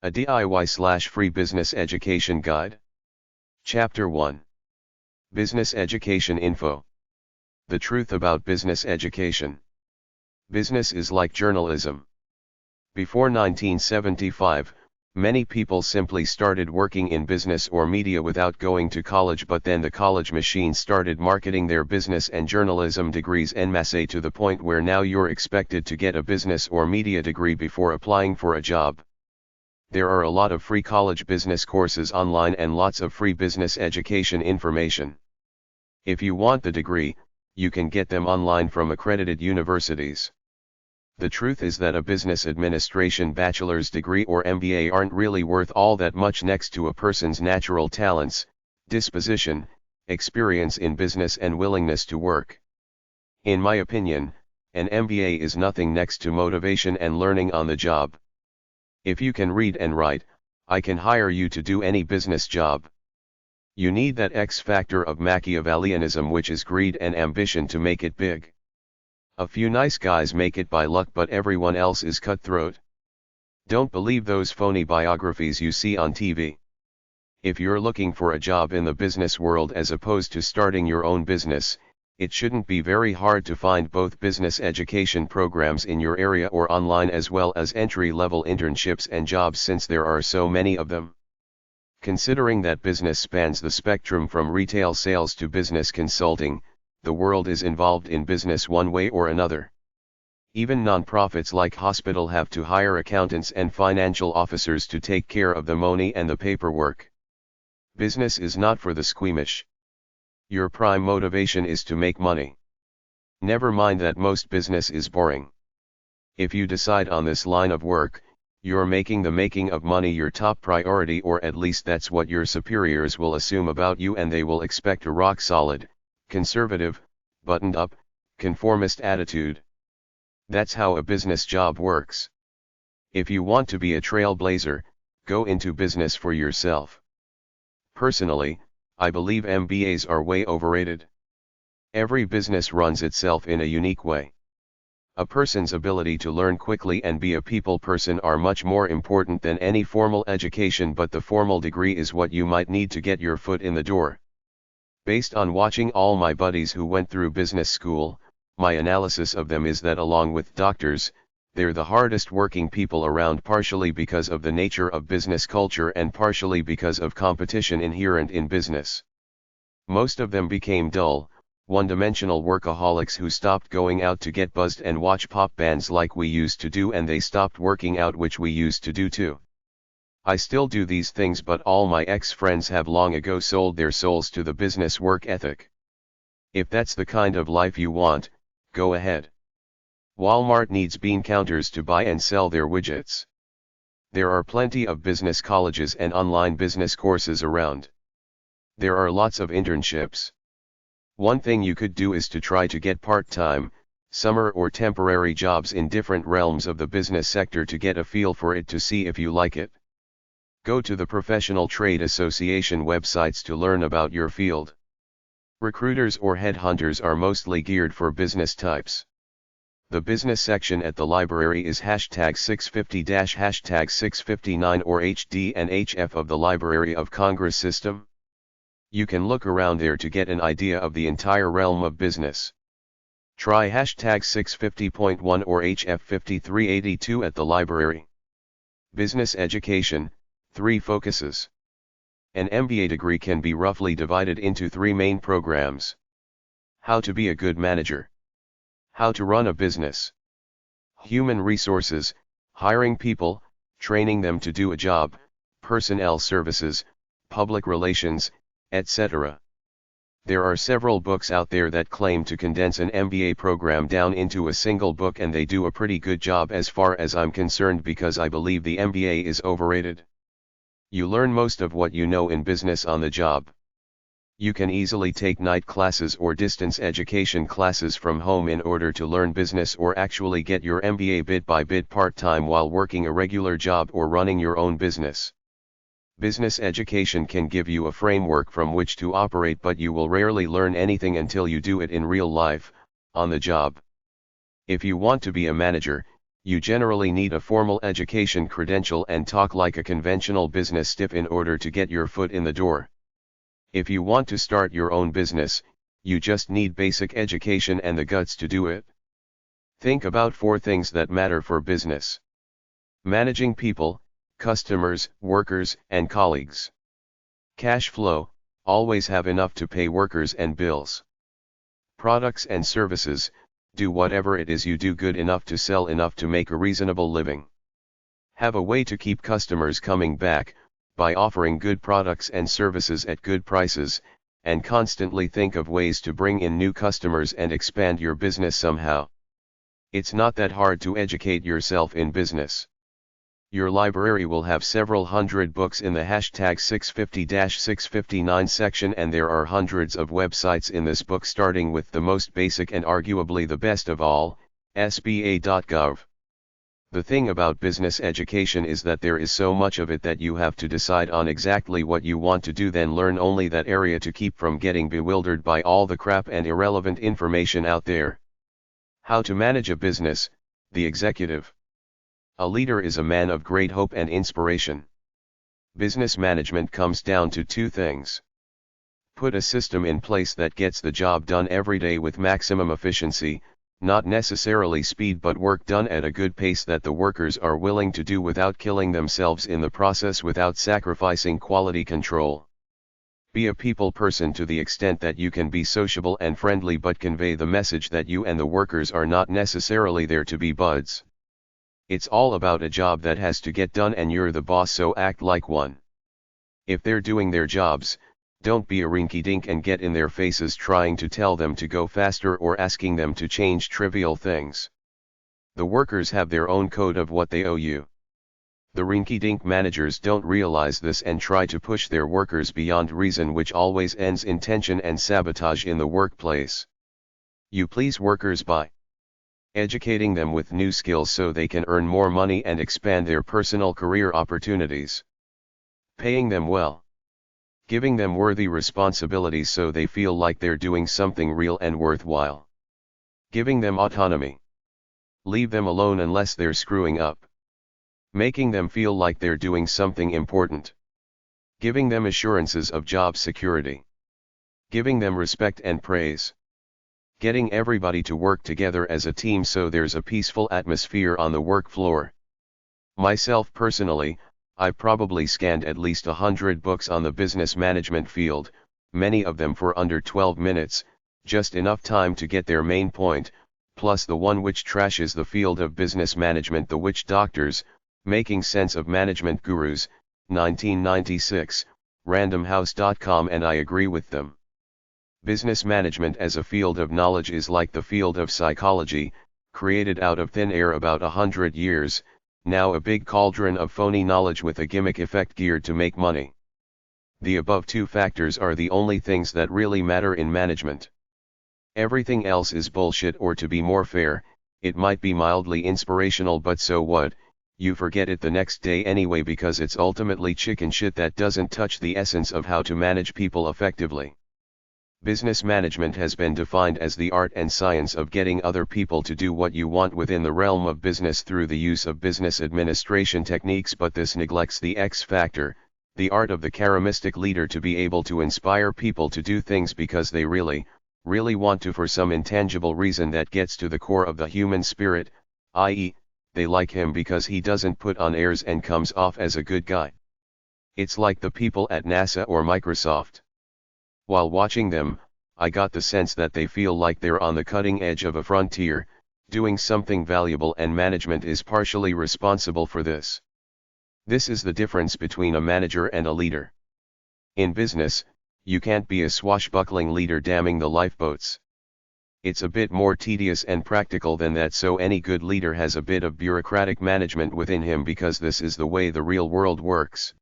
A DIY/free business education guide. Chapter 1. Business Education Info. The truth about business education. Business is like journalism. Before 1975, many people simply started working in business or media without going to college, but then the college machine started marketing their business and journalism degrees en masse to the point where now you're expected to get a business or media degree before applying for a job. There are a lot of free college business courses online and lots of free business education information. If you want the degree, you can get them online from accredited universities. The truth is that a business administration bachelor's degree or MBA aren't really worth all that much next to a person's natural talents, disposition, experience in business and willingness to work. In my opinion, an MBA is nothing next to motivation and learning on the job. If you can read and write, I can hire you to do any business job. You need that X factor of Machiavellianism, which is greed and ambition, to make it big. A few nice guys make it by luck, but everyone else is cutthroat. Don't believe those phony biographies you see on TV. If you're looking for a job in the business world as opposed to starting your own business, it shouldn't be very hard to find both business education programs in your area or online, as well as entry-level internships and jobs, since there are so many of them. Considering that business spans the spectrum from retail sales to business consulting, the world is involved in business one way or another. Even non-profits like hospital have to hire accountants and financial officers to take care of the money and the paperwork. Business is not for the squeamish. Your prime motivation is to make money. Never mind that most business is boring. If you decide on this line of work, you're making the making of money your top priority, or at least that's what your superiors will assume about you, and they will expect a rock-solid, conservative, buttoned-up, conformist attitude. That's how a business job works. If you want to be a trailblazer, go into business for yourself. Personally, I believe MBAs are way overrated. Every business runs itself in a unique way. A person's ability to learn quickly and be a people person are much more important than any formal education, but the formal degree is what you might need to get your foot in the door. Based on watching all my buddies who went through business school, my analysis of them is that along with doctors, they're the hardest working people around, partially because of the nature of business culture and partially because of competition inherent in business. Most of them became dull, one-dimensional workaholics who stopped going out to get buzzed and watch pop bands like we used to do, and they stopped working out, which we used to do too. I still do these things, but all my ex-friends have long ago sold their souls to the business work ethic. If that's the kind of life you want, go ahead. Walmart needs bean counters to buy and sell their widgets. There are plenty of business colleges and online business courses around. There are lots of internships. One thing you could do is to try to get part-time, summer or temporary jobs in different realms of the business sector to get a feel for it, to see if you like it. Go to the professional trade association websites to learn about your field. Recruiters or headhunters are mostly geared for business types. The business section at the library is #650-#659 or HD and HF of the Library of Congress system. You can look around there to get an idea of the entire realm of business. Try #650.1 or HF 5382 at the library. Business education, 3 focuses. An MBA degree can be roughly divided into 3 main programs. How to be a good manager. How to run a business. Human resources, hiring people, training them to do a job, personnel services, public relations, etc. There are several books out there that claim to condense an MBA program down into a single book, and they do a pretty good job as far as I'm concerned, because I believe the MBA is overrated. You learn most of what you know in business on the job. You can easily take night classes or distance education classes from home in order to learn business, or actually get your MBA bit by bit part-time while working a regular job or running your own business. Business education can give you a framework from which to operate, but you will rarely learn anything until you do it in real life, on the job. If you want to be a manager, you generally need a formal education credential and talk like a conventional business stiff in order to get your foot in the door. If you want to start your own business, you just need basic education and the guts to do it. Think about 4 things that matter for business: managing people, customers, workers, and colleagues. Cash flow, always have enough to pay workers and bills. Products and services, do whatever it is you do good enough to sell enough to make a reasonable living. Have a way to keep customers coming back, by offering good products and services at good prices, and constantly think of ways to bring in new customers and expand your business somehow. It's not that hard to educate yourself in business. Your library will have several hundred books in the hashtag 650-659 section, and there are hundreds of websites in this book, starting with the most basic and arguably the best of all, sba.gov. The thing about business education is that there is so much of it that you have to decide on exactly what you want to do, then learn only that area to keep from getting bewildered by all the crap and irrelevant information out there. How to manage a business, the executive. A leader is a man of great hope and inspiration. Business management comes down to 2 things. Put a system in place that gets the job done every day with maximum efficiency, not necessarily speed but work done at a good pace that the workers are willing to do without killing themselves in the process, without sacrificing quality control. Be a people person to the extent that you can be sociable and friendly but convey the message that you and the workers are not necessarily there to be buds. It's all about a job that has to get done and you're the boss, so act like one. If they're doing their jobs, don't be a rinky-dink and get in their faces trying to tell them to go faster or asking them to change trivial things. The workers have their own code of what they owe you. The rinky-dink managers don't realize this and try to push their workers beyond reason, which always ends in tension and sabotage in the workplace. You please workers by educating them with new skills so they can earn more money and expand their personal career opportunities. Paying them well. Giving them worthy responsibilities so they feel like they're doing something real and worthwhile. Giving them autonomy. Leave them alone unless they're screwing up. Making them feel like they're doing something important. Giving them assurances of job security. Giving them respect and praise. Getting everybody to work together as a team so there's a peaceful atmosphere on the work floor. Myself personally, I've probably scanned at least 100 books on the business management field, many of them for under 12 minutes, just enough time to get their main point, plus the one which trashes the field of business management, The Witch Doctors, Making Sense of Management Gurus, 1996, randomhouse.com, and I agree with them. Business management as a field of knowledge is like the field of psychology, created out of thin air about 100 years, now a big cauldron of phony knowledge with a gimmick effect geared to make money. The above 2 factors are the only things that really matter in management. Everything else is bullshit, or to be more fair, it might be mildly inspirational, but so what, you forget it the next day anyway because it's ultimately chicken shit that doesn't touch the essence of how to manage people effectively. Business management has been defined as the art and science of getting other people to do what you want within the realm of business through the use of business administration techniques, but this neglects the X factor, the art of the charismatic leader to be able to inspire people to do things because they really want to, for some intangible reason that gets to the core of the human spirit, i.e., they like him because he doesn't put on airs and comes off as a good guy. It's like the people at NASA or Microsoft. While watching them, I got the sense that they feel like they're on the cutting edge of a frontier, doing something valuable, and management is partially responsible for this. This is the difference between a manager and a leader. In business, you can't be a swashbuckling leader damming the lifeboats. It's a bit more tedious and practical than that, so any good leader has a bit of bureaucratic management within him because this is the way the real world works.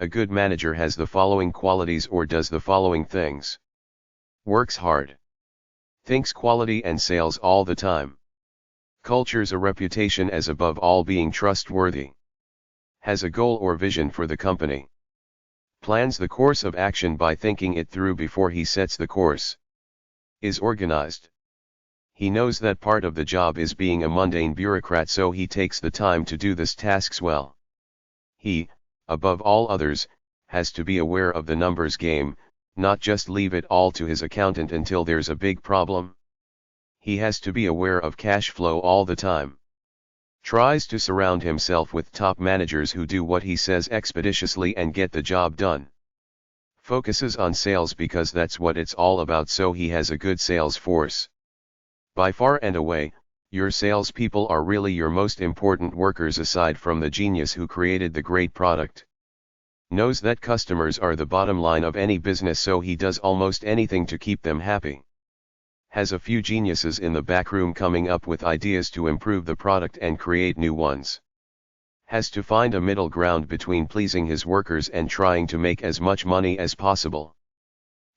A good manager has the following qualities or does the following things. Works hard. Thinks quality and sales all the time. Cultures a reputation as above all being trustworthy. Has a goal or vision for the company. Plans the course of action by thinking it through before he sets the course. Is organized. He knows that part of the job is being a mundane bureaucrat, so he takes the time to do these tasks well. He, above all others, has to be aware of the numbers game, not just leave it all to his accountant until there's a big problem. He has to be aware of cash flow all the time. Tries to surround himself with top managers who do what he says expeditiously and get the job done. Focuses on sales because that's what it's all about, so he has a good sales force. By far and away, your salespeople are really your most important workers aside from the genius who created the great product. Knows that customers are the bottom line of any business, so he does almost anything to keep them happy. Has a few geniuses in the back room coming up with ideas to improve the product and create new ones. Has to find a middle ground between pleasing his workers and trying to make as much money as possible.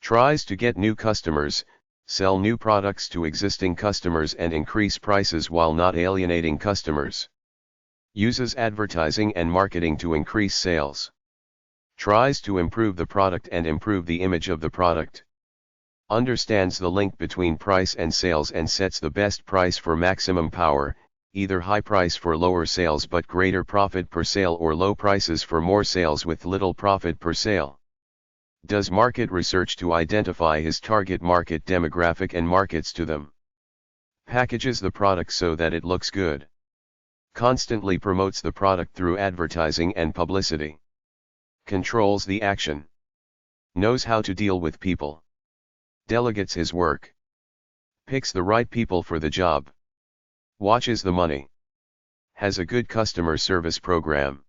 Tries to get new customers, sell new products to existing customers and increase prices while not alienating customers. Uses advertising and marketing to increase sales. Tries to improve the product and improve the image of the product. Understands the link between price and sales and sets the best price for maximum power, either high price for lower sales but greater profit per sale, or low prices for more sales with little profit per sale. Does market research to identify his target market demographic and markets to them. Packages the product so that it looks good. Constantly promotes the product through advertising and publicity. Controls the action. Knows how to deal with people. Delegates his work. Picks the right people for the job. Watches the money. Has a good customer service program.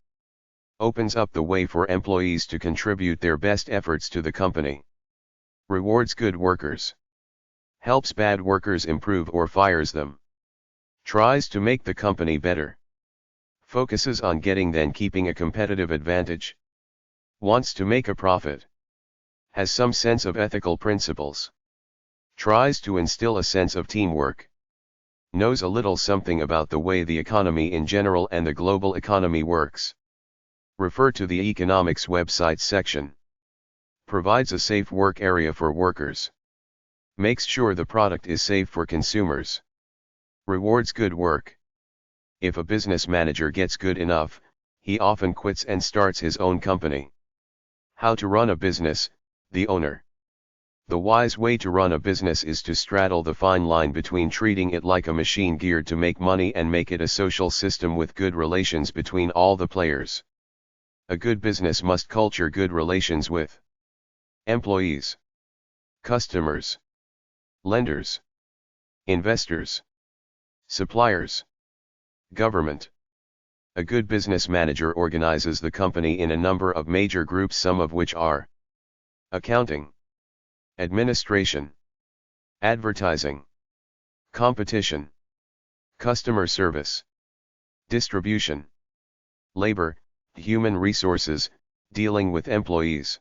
Opens up the way for employees to contribute their best efforts to the company. Rewards good workers. Helps bad workers improve or fires them. Tries to make the company better. Focuses on getting then keeping a competitive advantage. Wants to make a profit. Has some sense of ethical principles. Tries to instill a sense of teamwork. Knows a little something about the way the economy in general and the global economy works. Refer to the economics website section. Provides a safe work area for workers. Makes sure the product is safe for consumers. Rewards good work. If a business manager gets good enough, he often quits and starts his own company. How to run a business, the owner. The wise way to run a business is to straddle the fine line between treating it like a machine geared to make money and make it a social system with good relations between all the players. A good business must culture good relations with employees, customers, lenders, investors, suppliers, government. A good business manager organizes the company in a number of major groups, some of which are accounting, administration, advertising, competition, customer service, distribution, labor, human resources, dealing with employees,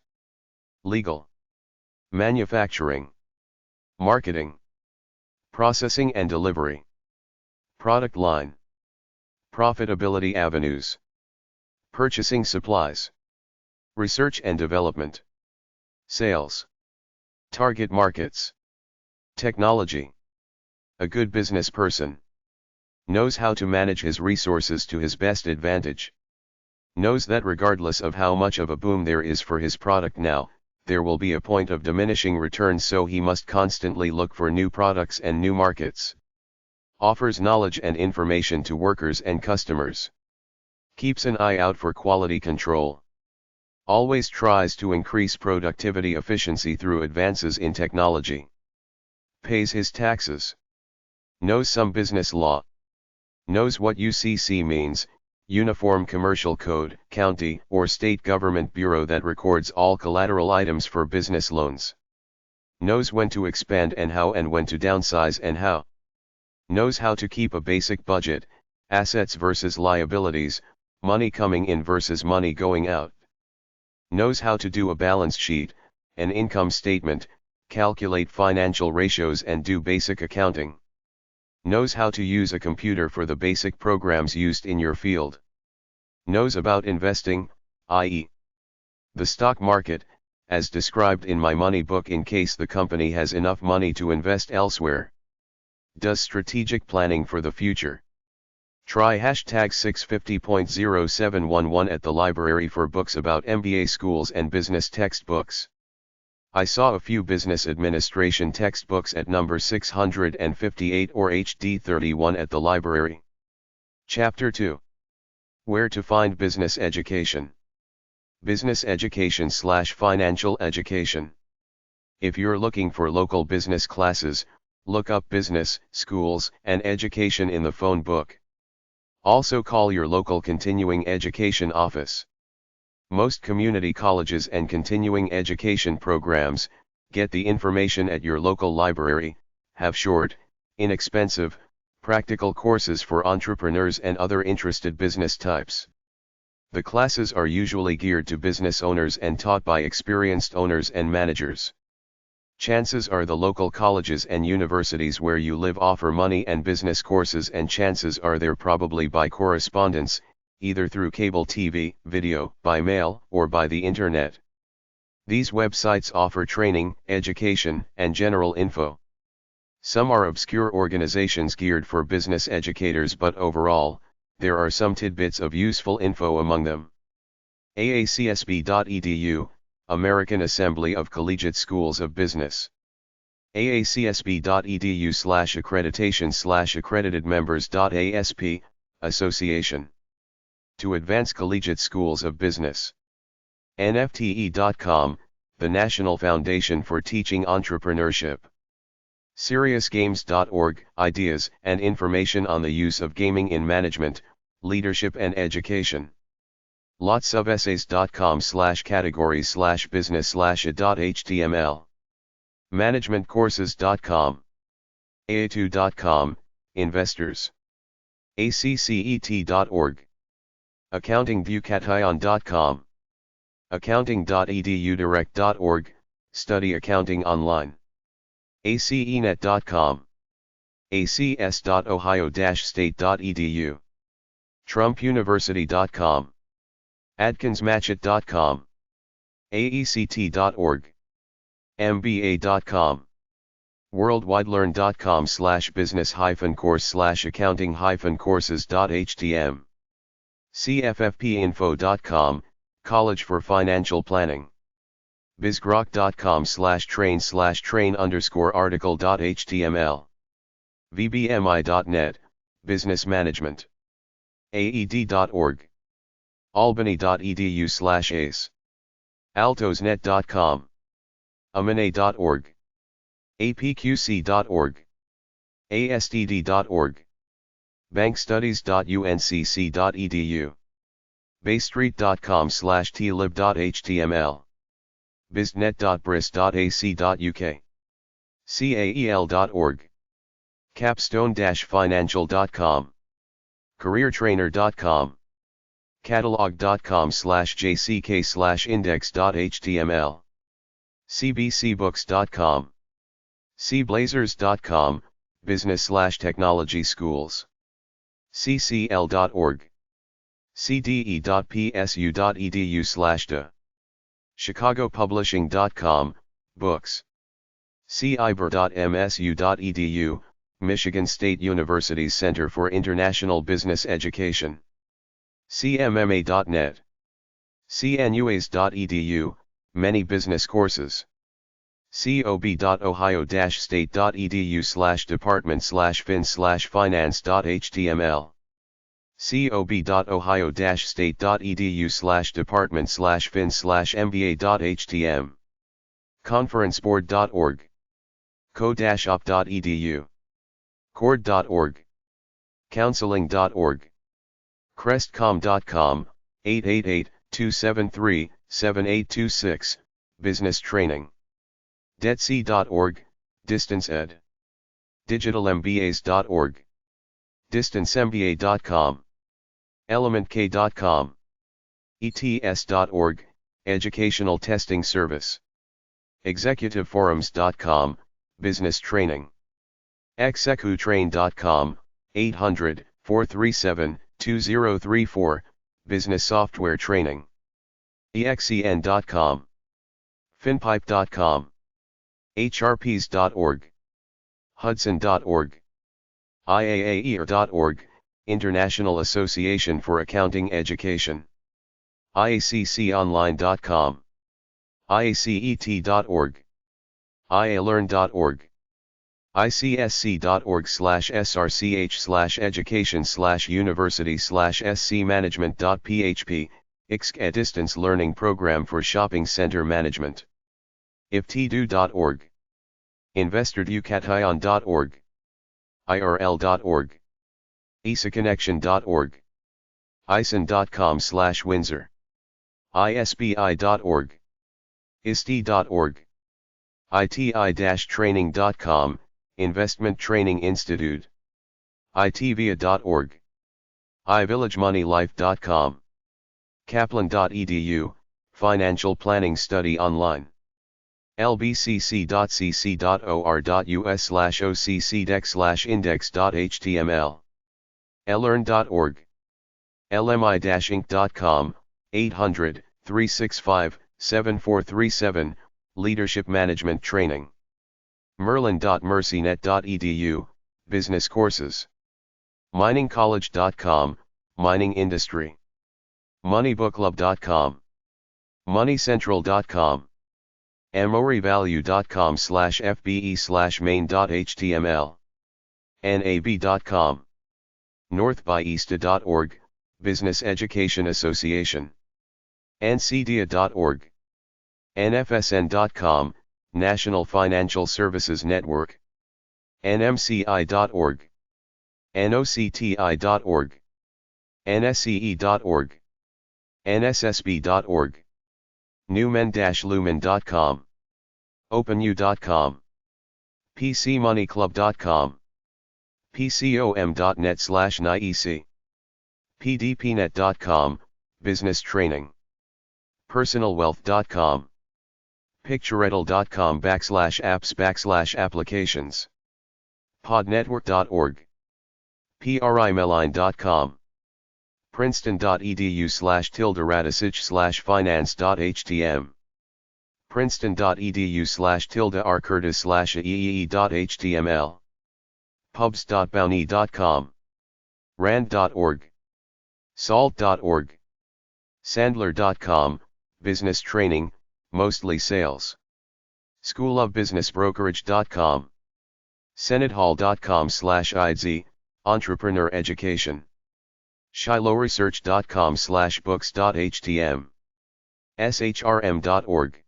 legal, manufacturing, marketing, processing and delivery, product line, profitability avenues, purchasing supplies, research and development, sales, target markets, technology. A good business person knows how to manage his resources to his best advantage. Knows that regardless of how much of a boom there is for his product now, there will be a point of diminishing returns, so he must constantly look for new products and new markets. Offers knowledge and information to workers and customers. Keeps an eye out for quality control. Always tries to increase productivity efficiency through advances in technology. Pays his taxes. Knows some business law. Knows what UCC means, Uniform Commercial Code, county or state government bureau that records all collateral items for business loans. Knows when to expand and how, and when to downsize and how. Knows how to keep a basic budget, assets versus liabilities, money coming in versus money going out. Knows how to do a balance sheet, an income statement, calculate financial ratios and do basic accounting. Knows how to use a computer for the basic programs used in your field. Knows about investing, i.e., the stock market, as described in my money book, in case the company has enough money to invest elsewhere. Does strategic planning for the future. Try hashtag 650.0711 at the library for books about MBA schools and business textbooks. I saw a few business administration textbooks at number 658 or HD 31 at the library. Chapter 2. Where to find business education. Business education/financial education. If you're looking for local business classes, look up business, schools, and education in the phone book. Also call your local continuing education office. Most community colleges and continuing education programs get the information at your local library, have short, inexpensive, practical courses for entrepreneurs and other interested business types. The classes are usually geared to business owners and taught by experienced owners and managers. Chances are the local colleges and universities where you live offer money and business courses, and chances are they're probably by correspondence, either through cable TV, video, by mail, or by the internet. These websites offer training, education, and general info. Some are obscure organizations geared for business educators, but overall, there are some tidbits of useful info among them. AACSB.edu, American Assembly of Collegiate Schools of Business. AACSB.edu/accreditation/accredited-members.asp, Association. To advance collegiate schools of business. NFTE.com, the National Foundation for Teaching Entrepreneurship. SeriousGames.org, ideas and information on the use of gaming in management, leadership and education. lotsofessays.com/categories/business/a.html. managementcourses.com. aa2.com, investors. accet.org. accountingviewcation.com. accounting.edudirect.org, study accounting online. acenet.com. acs.ohio-state.edu. trumpuniversity.com. adkinsmatchit.com. aect.org. mba.com. worldwidelearn.com/business-course/accounting-courses.htm. cffpinfo.com, College for Financial Planning. bizgrok.com/train/article.html. vbmi.net, Business Management. aed.org. albany.edu/ace. altosnet.com. amane.org. apqc.org. astd.org. bankstudies.uncc.edu. baystreet.com/tlib.html. biznet.bris.ac.uk. cael.org. capstone-financial.com. careertrainer.com. catalog.com/jck/index.html. cbcbooks.com. cblazers.com, business/technology schools. ccl.org. cde.psu.edu/da. chicagopublishing.com, books. ciber.msu.edu, Michigan State University's Center for International Business Education. cmma.net. cnuas.edu, many business courses. cob.ohio-state.edu/department/fin/finance.html. cob.ohio-state.edu/department/fin/mba.htm. conferenceboard.org. co-op.edu. cord.org. counseling.org. crestcom.com, 888-273-7826, business training. detsc.org, distance ed. digitalmbas.org. distancemba.com. elementk.com. ets.org, educational testing service. executiveforums.com, business training. executrain.com, 800-437-2034, business software training. exen.com. finpipe.com. hrps.org. hudson.org. IAAER.org, International Association for Accounting Education. IACConline.com. IACET.org. IALearn.org. icsc.org/srch/education/university/scmanagement.php, ICSC, a distance learning program for shopping center management. iptdo.org. investorducation.org. irl.org. isaconnection.org. ison.com/Windsor. isbi.org. isti.org. iti-training.com, Investment Training Institute. itvia.org. ivillagemoneylife.com. kaplan.edu, Financial Planning Study Online. lbcc.cc.or.us/occdex/index.html. elearn.org. lmi-inc.com, 800-365-7437, Leadership Management Training. merlin.mercynet.edu, Business Courses. miningcollege.com, Mining Industry. moneybookclub.com. moneycentral.com. amoryvalue.com/fbe/main.html. nab.com. northbyista.org, Business Education Association. ncdia.org. nfsn.com, National Financial Services Network. nmci.org. nocti.org. nsce.org. nssb.org. newman-lumen.com. openu.com. pcmoneyclub.com. pcom.net/NIEC. pdpnet.com, Business Training. personalwealth.com. picturettle.com/apps/applications. podnetwork.org. primeline.com. princeton.edu/tilde-radisich/finance.htm. princeton.edu/tilde-arcurtis/eee.html. pubs.bounty.com. rand.org. salt.org. sandler.com, Business Training, mostly sales. schoolofbusinessbrokerage.com. senatehall.com/idz, Entrepreneur Education. shilohresearch.com/books.htm. shrm.org.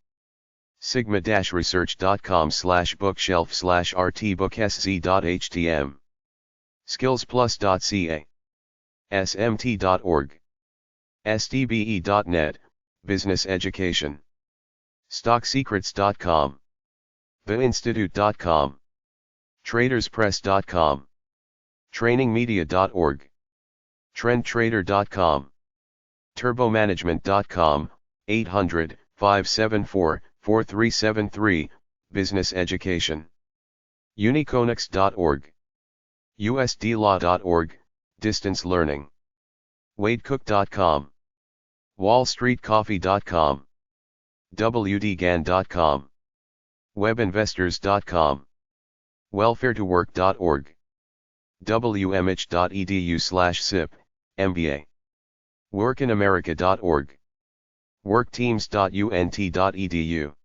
sigma-research.com/bookshelf/rtbooksz.htm. skillsplus.ca. smt.org. sdbe.net, Business Education. stocksecrets.com. theinstitute.com. traderspress.com. trainingmedia.org. trendtrader.com. turbomanagement.com, 800-574-4373, Business Education. uniconix.org. usdlaw.org, Distance Learning. wadecook.com. wallstreetcoffee.com. wdgan.com. webinvestors.com. welfaretowork.org. wmh.edu/sip, MBA. workinamerica.org. workteams.unt.edu.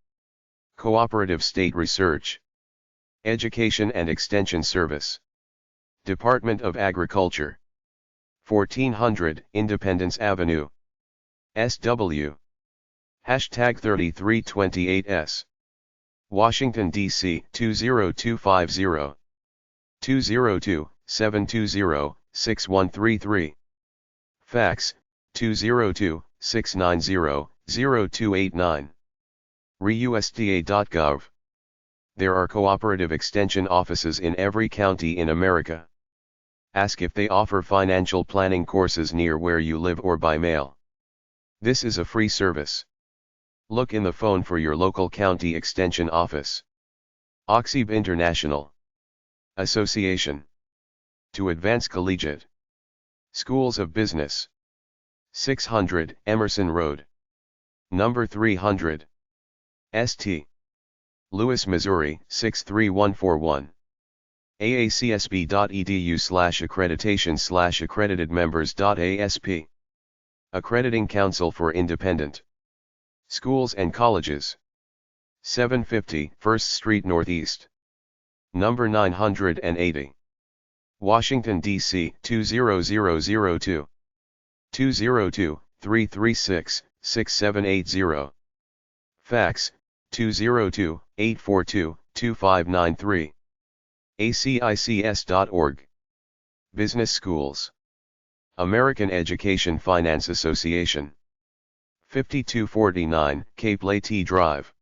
Cooperative State Research. Education and Extension Service. Department of Agriculture. 1400 Independence Avenue. SW. #3328S. Washington, D.C. 20250. 202-720-6133. Fax, 202-690-0289. reusda.gov. There are cooperative extension offices in every county in America. Ask if they offer financial planning courses near where you live or by mail. This is a free service. Look in the phone for your local county extension office. Oxib International Association. To advance collegiate. Schools of Business. 600 Emerson Road. Number 300. St. Louis, Missouri 63141. aacsb.edu/accreditation/accreditedmembers.asp. Accrediting Council for Independent Schools and Colleges. 750 First Street Northeast. Number 980. Washington, D.C. 20002. 202-336-6780. Fax, 202-842-2593. acics.org. Business Schools. American Education Finance Association. 5249 Cape Leyte Drive.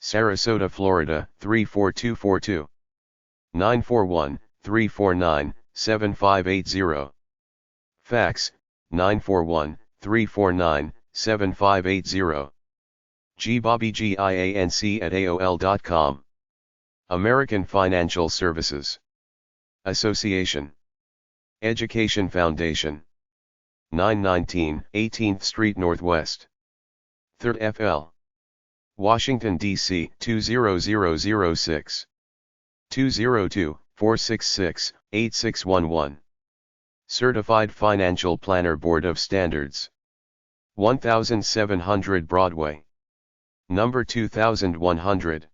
Sarasota, Florida, 34242. 941-349-7580. Fax, 941-349-7580. gbobbygianc@aol.com. American Financial Services Association. Education Foundation. 919 18th Street Northwest. 3rd FL. Washington, D.C. 20006. 202-466-8611. Certified Financial Planner Board of Standards. 1700 Broadway. Number 2100.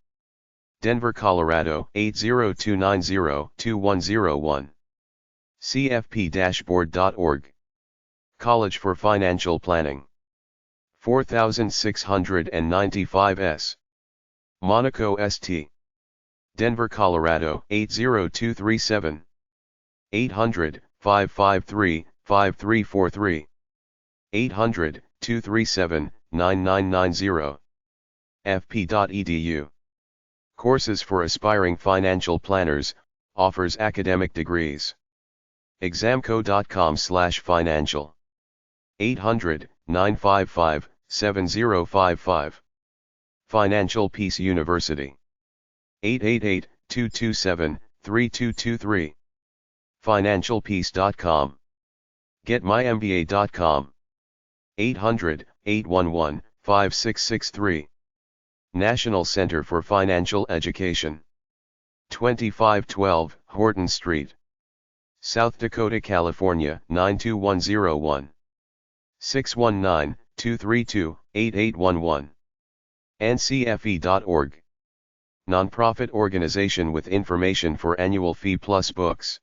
Denver, Colorado 80290-2101. cfp-board.org. College for Financial Planning. 4695 S. Monaco, St. Denver, Colorado 80237. 800-553-5343. 800-237-9990. fp.edu. Courses for aspiring financial planners, offers academic degrees. Examco.com/financial. 800-955-7055. Financial Peace University. 888-227-3223. Financialpeace.com. GetMyMBA.com. 800-811-5663. National Center for Financial Education. 2512 Horton Street. South Dakota, California 92101. 619-232-8811. ncfe.org. Nonprofit organization with information for annual fee plus books.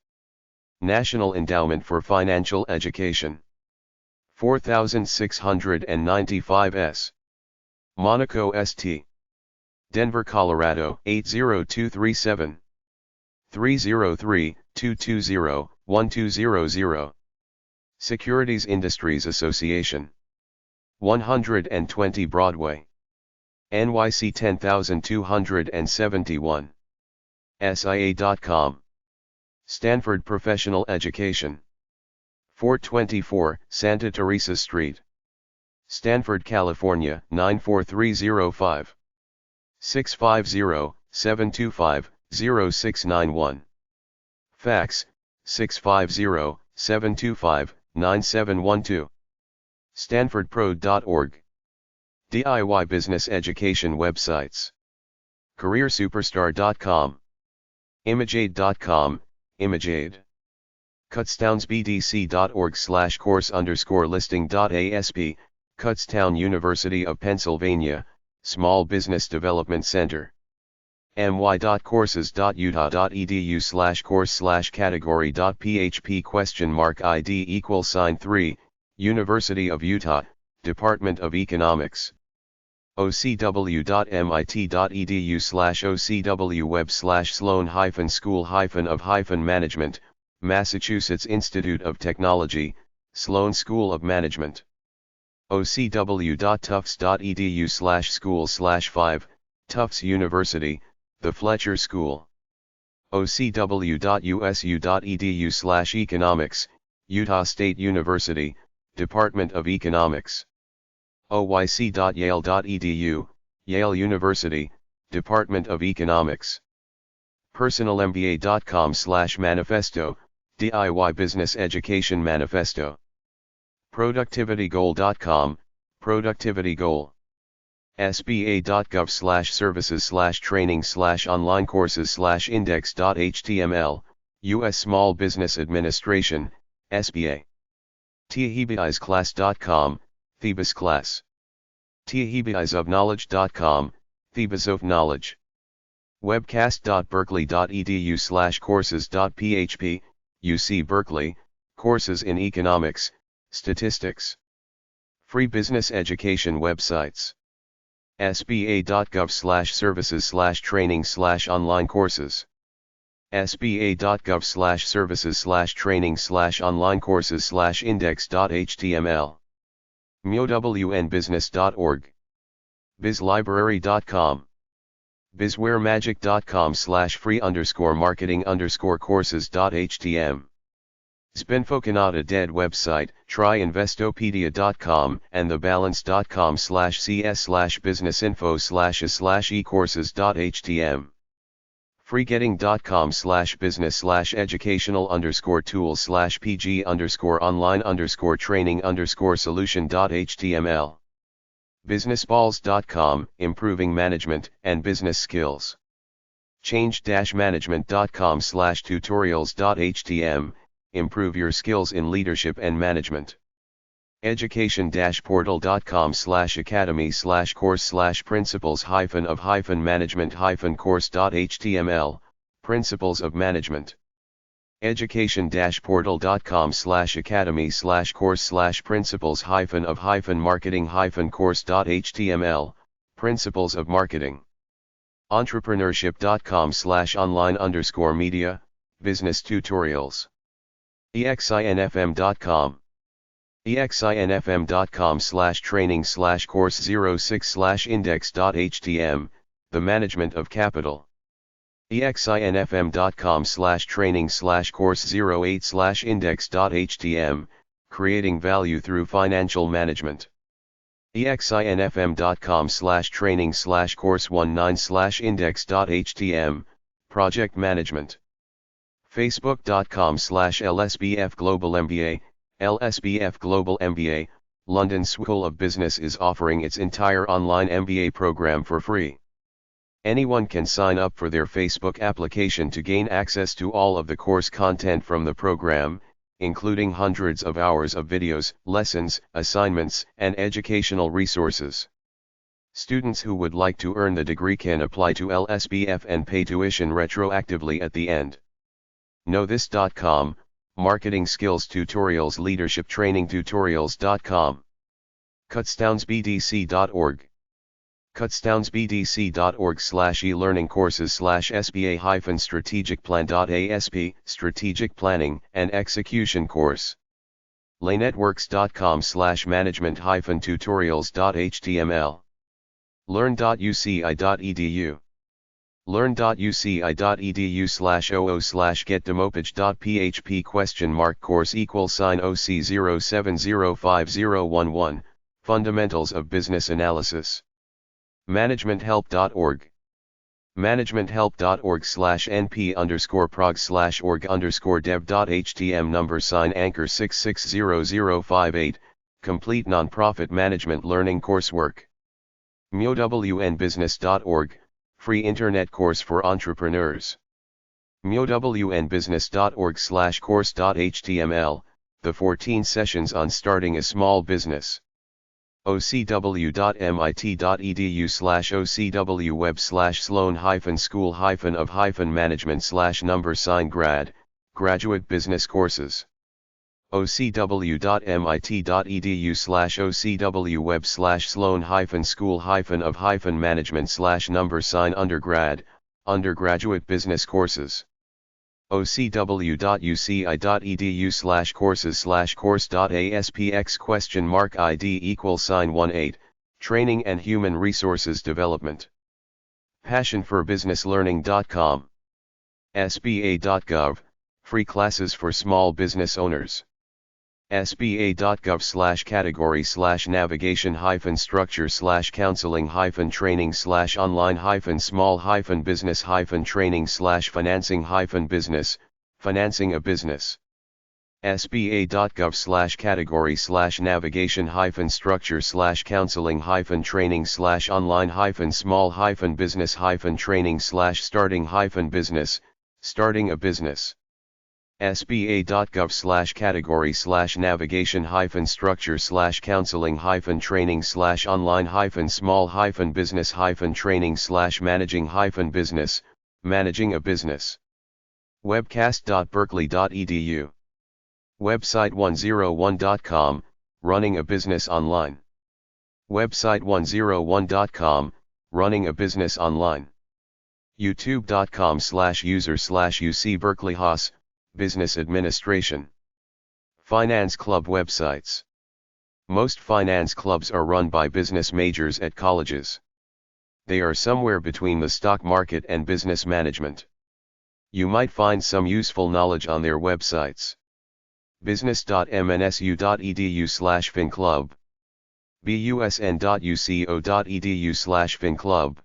National Endowment for Financial Education. 4695 S. Monaco, St. Denver, Colorado 80237. 303-220-1200. Securities Industries Association. 120 Broadway. NYC 10271. SIA.com. Stanford Professional Education. 424 Santa Teresa Street. Stanford, California 94305. 650-725-0691. Fax, 650-725-9712. stanfordpro.org. DIY business education websites. careersuperstar.com. imageaid.com, imageaid. Kutztownsbdc.org/course_listing.asp, Kutztown University of Pennsylvania, Small Business Development Center. my.courses.utah.edu/course/category.php?ID =3, University of Utah, Department of Economics. ocw.mit.edu/ocw-web/Sloan-School-of-Management, Massachusetts Institute of Technology, Sloan School of Management. ocw.tufts.edu/school/5, Tufts University, The Fletcher School. ocw.usu.edu/economics, Utah State University, Department of Economics. oyc.yale.edu, Yale University, Department of Economics. personalmba.com/manifesto, DIY Business Education Manifesto. productivitygoal.com, Productivity Goal. sba.gov/services/training/online-courses/index.html, U.S. Small Business Administration, SBA. tiahibisclass.com, Thebes class. tiahibisofknowledge.com, Thebes of knowledge. webcast.berkeley.edu/courses.php, UC Berkeley, courses in economics, statistics. Free business education websites. sba.gov/services/training/online courses. sba.gov/services/training/online courses/index.html. myownbusiness.org. bizlibrary.com. bizwaremagic.com/free_marketing_courses.htm. Spenfocanata dead website, tryinvestopedia.com and thebalance.com/cs/businessinfo/e-courses.htm. freegetting.com/business/educational_tools/pg_online_training_solution.html. businessballs.com, improving management and business skills. change-management.com/tutorials.htm, improve your skills in leadership and management. education-portal.com/academy/course/principles-of-management-course.html, principles of management. education-portal.com/academy/course/principles-of-marketing-course.html, principles of marketing. entrepreneurship.com/online_media, business tutorials. exinfm.com. exinfm.com/training/course06/index.htm, the management of capital. exinfm.com/training/course08/index.htm, creating value through financial management. exinfm.com/training/course19/index.htm, project management. facebook.com/lsbf global mba, LSBF Global MBA, London School of Business is offering its entire online MBA program for free. Anyone can sign up for their Facebook application to gain access to all of the course content from the program, including hundreds of hours of videos, lessons, assignments, and educational resources. Students who would like to earn the degree can apply to LSBF and pay tuition retroactively at the end. KnowThis.com, Marketing Skills Tutorials Leadership Training Tutorials.com. Cutsdownsbdc.org. Cutsdownsbdc.org/e-learning courses/sba-strategicplan.asp, Strategic Planning and Execution Course. laynetworks.com/management-tutorials.html. learn.uci.edu. learn.uci.edu/oo/getdemopage.php $OC07050111, Fundamentals of Business Analysis. managementhelp.org. managementhelp.org/np_prog/org_dev.htm #anchor 660058, complete nonprofit management learning coursework. myownbusiness.org, free internet course for entrepreneurs. myownbusiness.org/course.html, the 14 sessions on starting a small business. ocw.mit.edu/ocwweb/sloan-school-of-management/grad, graduate business courses. ocw.mit.edu/ocw-web/sloan-school-of-management/undergrad, undergraduate business courses. ocw.uci.edu/courses/course.aspx?id=18, Training and Human Resources Development. passionforbusinesslearning.com. sba.gov, free classes for small business owners. sba.gov/category/navigation-structure/counseling-training/online-small-business-financing-business, financing a business. sba.gov/category/navigation-structure/counseling-training/online-small-business, starting a business. sba.gov/category/navigation-structure/counseling-training/online-small-business-training/managing-business, managing a business. Webcast.berkeley.edu. Website 101.com, running a business online. Website 101.com, running a business online. youtube.com/user/UC Berkeley Haas, Business Administration. Finance Club websites. Most finance clubs are run by business majors at colleges. They are somewhere between the stock market and business management. You might find some useful knowledge on their websites. business.mnsu.edu/finclub, busn.uco.edu/finclub,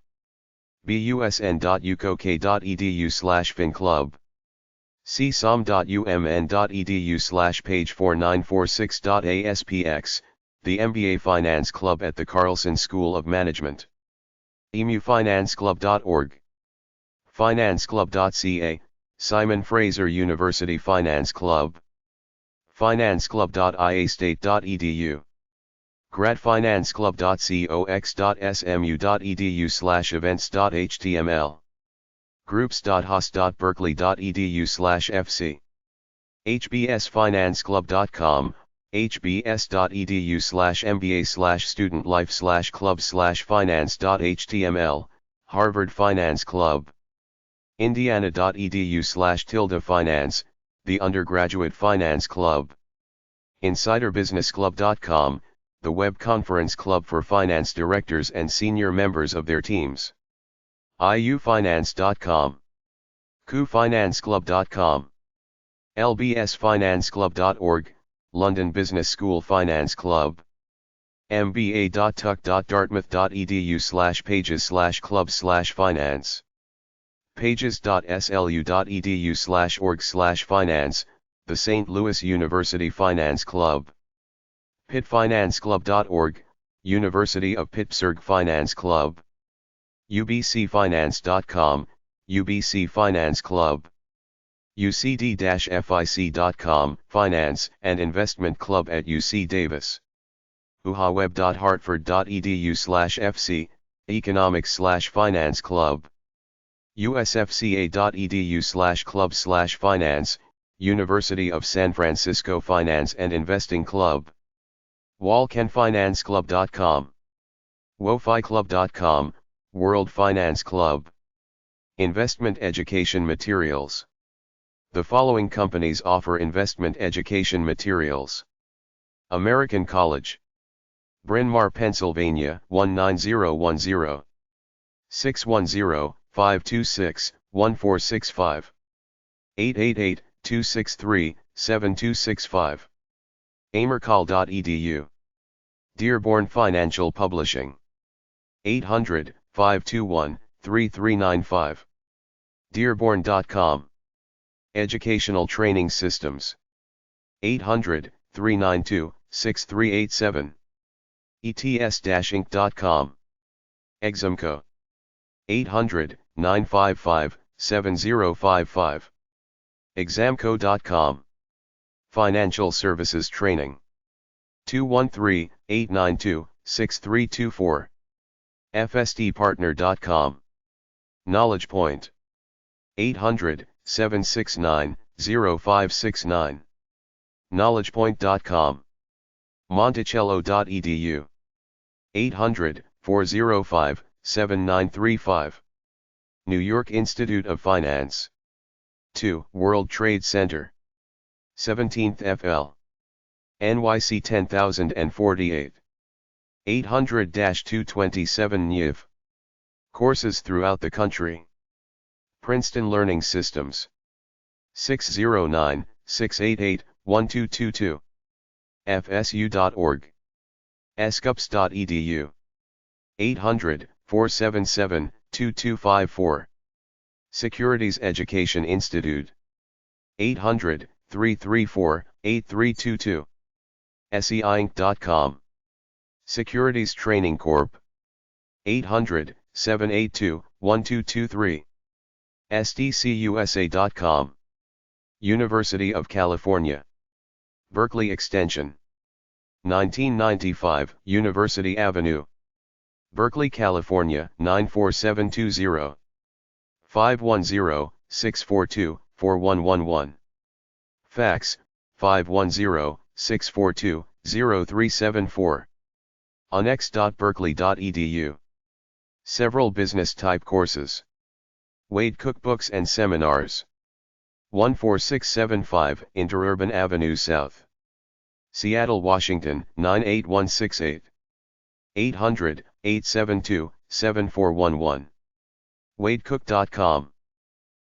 busn.ucok.edu/finclub, csom.umn.edu/page4946.aspx, the MBA Finance Club at the Carlson School of Management. emufinanceclub.org, financeclub.ca, Simon Fraser University Finance Club, financeclub.iastate.edu, gradfinanceclub.cox.smu.edu/events.html, groups.haas.berkeley.edu/fc, hbsfinanceclub.com, hbs.edu/mba/student-life/club/finance.html, Harvard Finance Club, indiana.edu/finance, the Undergraduate Finance Club, insiderbusinessclub.com, the web conference club for finance directors and senior members of their teams. iufinance.com, cufinanceclub.com, lbsfinanceclub.org, London Business School Finance Club, mba.tuc.dartmouth.edu/pages/clubs/finance, pages.slu.edu/org/finance, the St. Louis University Finance Club, pittfinanceclub.org, University of Pittsburgh Finance Club, ubcfinance.com, UBC Finance Club, ucd-fic.com, Finance and Investment Club at UC Davis, uhaweb.hartford.edu/fc, Economics/Finance Club, usfca.edu/club/finance, University of San Francisco Finance and Investing Club, walkenfinanceclub.com, woficlub.com, World Finance Club. Investment education materials. The following companies offer investment education materials: American College, Bryn Mawr, Pennsylvania 19010, 610-526-1465, 888-263-7265, amercol.edu, Dearborn Financial Publishing, 800-521-3395, dearborn.com, Educational Training Systems, 800-392-6387, ets-inc.com, Examco, 800-955-7055, examco.com, Financial Services Training, 213-892-6324, fstpartner.com, Knowledge Point, 800-769-0569, knowledgepoint.com, monticello.edu, 800-405-7935, New York Institute of Finance, 2 World Trade Center, 17th FL, NYC 10048, 800-227 NYF. Courses throughout the country. Princeton Learning Systems, 609-688-1222, fsu.org, scups.edu, 800-477-2254, Securities Education Institute, 800-334-8000. 8322. SEInc.com. Securities Training Corp. 800-782-1223. SDCUSA.com. University of California. Berkeley Extension. 1995, University Avenue. Berkeley, California, 94720. 510-642-4111. Fax, 510-642-0374. onx.berkeley.edu. Several business-type courses. Wade Cookbooks and Seminars. 14675 Interurban Avenue South. Seattle, Washington, 98168. 800-872-7411. wadecook.com.